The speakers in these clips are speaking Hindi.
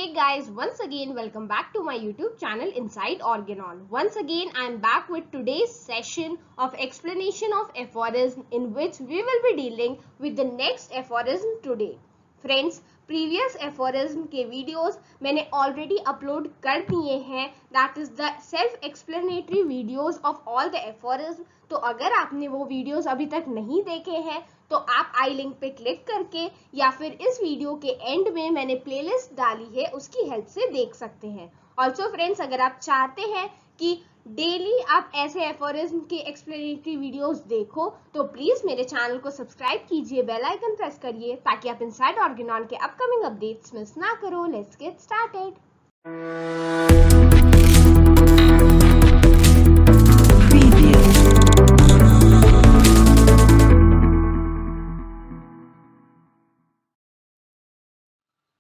Hey guys, once again welcome back to my YouTube channel Inside Organon. Once again I am back with today's session of explanation of aphorism, in which we will be dealing with the next aphorism today. Friends, previous aphorism के videos मैंने already upload कर दिए हैं, that is the self explanatory videos of all the aphorism. तो अगर आपने वो videos अभी तक नहीं देखे हैं तो आप आई लिंक पे क्लिक करके या फिर इस वीडियो के एंड में मैंने प्लेलिस्ट डाली है उसकी हेल्प से देख सकते हैं. ऑल्सो फ्रेंड्स, अगर आप चाहते हैं कि डेली आप ऐसे एफोरिज्म के एक्सप्लेनेटरी वीडियोस देखो तो प्लीज मेरे चैनल को सब्सक्राइब कीजिए, बेल आइकन प्रेस करिए ताकि आप इनसाइड ऑर्गेनॉन के अपकमिंग अपडेट्स मिस ना करो. Let's get started.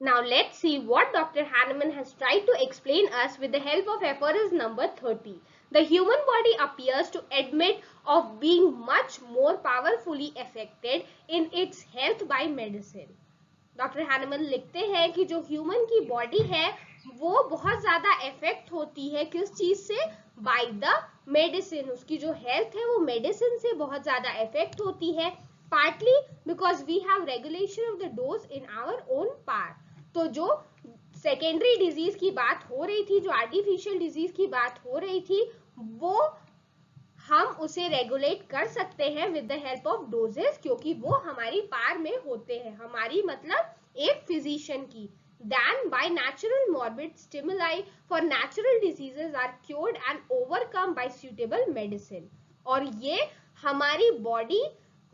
Now let's see what Dr. Hahnemann has tried to explain us with the help of aphorism number 30. The human body appears to admit of being much more powerfully affected in its health by medicine. Dr. Hahnemann लिखते हैं कि जो ह्यूमन की बॉडी है वो बहुत ज़्यादा इफेक्ट होती है किस चीज़ से? By the medicine. उसकी जो हेल्थ है वो मेडिसिन से बहुत ज़्यादा इफेक्ट होती है, partly because we have regulation of the dose in our own part. तो जो सेकेंडरी डिजीज की बात हो रही थी, जो आर्टिफिशियल डिजीज की बात हो रही थी, वो हम उसे रेगुलेट कर सकते हैं with the help of doses, क्योंकि वो हमारी पार में होते हैं. हमारी मतलब एक फिजिशियन की. Then by natural morbid stimuli for natural diseases are cured and overcome by suitable medicine. और ये हमारी बॉडी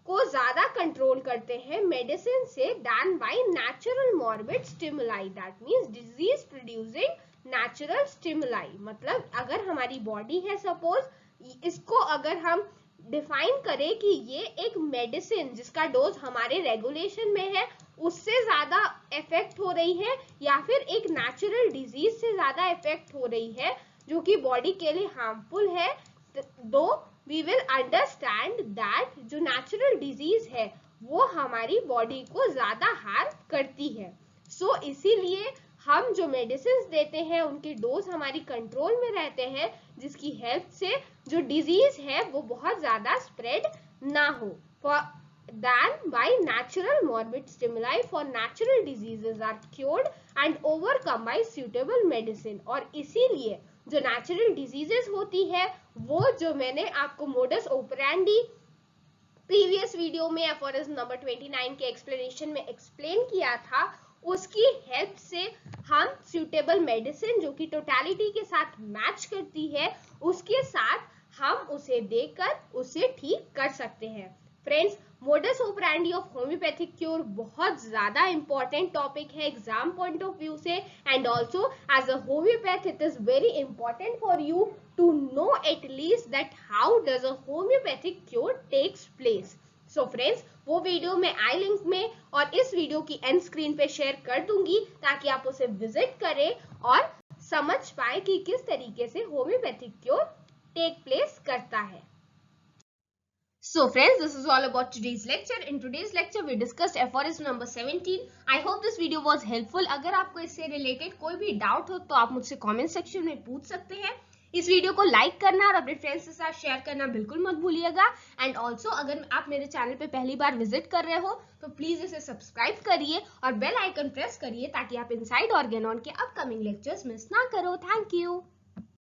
को ज्यादा कंट्रोल करते हैं मेडिसिन से than by natural morbid stimuli. That means disease producing natural stimuli. मतलब अगर हमारी बॉडी है, सपोज इसको अगर हम डिफाइन करें कि ये एक मेडिसिन जिसका डोज हमारे रेगुलेशन में है उससे ज्यादा इफेक्ट हो रही है, या फिर एक नेचुरल डिजीज से ज्यादा इफेक्ट हो रही है जो कि बॉडी के लिए हार्मफुल है, दो वी विल अंडरस्टैंड दैट जो नेचुरल डिजीज है वो हमारी बॉडी को ज्यादा हार्म करती है. सो इसीलिए हम जो मेडिसिन देते हैं उनके डोज हमारी कंट्रोल में रहते हैं, जिसकी हेल्प से जो डिजीज है वो बहुत ज्यादा स्प्रेड ना हो. For than by natural morbid stimuli for natural diseases are cured and overcome by suitable medicine. और इसीलिए जो नेचुरल डिजीजेस होती है वो जो मैंने आपको मोडस ऑपरेंडी प्रीवियस वीडियो में एफोरिज्म नंबर 29 के एक्सप्लेनेशन में एक्सप्लेन किया था, उसकी हेल्प से हम सुटेबल मेडिसिन जो कि टोटलिटी के साथ मैच करती है उसके साथ हम उसे देकर उसे ठीक कर सकते हैं. Friends, modus operandi of homeopathic cure बहुत ज्यादा इंपॉर्टेंट टॉपिक है एग्जाम पॉइंट ऑफ व्यू से, and also as a homeopath it is very important for you to know at least that how does a homeopathic cure takes place. So friends, वो वीडियो मैं आई लिंक में और इस वीडियो की एंड स्क्रीन पे शेयर कर दूंगी ताकि आप उसे विजिट करें और समझ पाए कि किस तरीके से होम्योपैथिक क्योर टेक प्लेस करता है. So friends, this is all about today's lecture. In today's lecture we discussed aphorism number 17. I hope this video was helpful. अगर आपको इससे रिलेटेड कोई भी डाउट हो तो आप मुझसे कमेंट सेक्शन में पूछ सकते हैं. इस वीडियो को लाइक करना और अपने फ्रेंड्स के साथ शेयर करना बिल्कुल मत भूलिएगा. एंड ऑल्सो अगर आप मेरे चैनल पे पहली बार विजिट कर रहे हो तो प्लीज इसे सब्सक्राइब करिए और बेल आइकन प्रेस करिए ताकि आप इनसाइड ऑर्गेनॉन के अपकमिंग लेक्चर्स मिस ना करो. Thank you.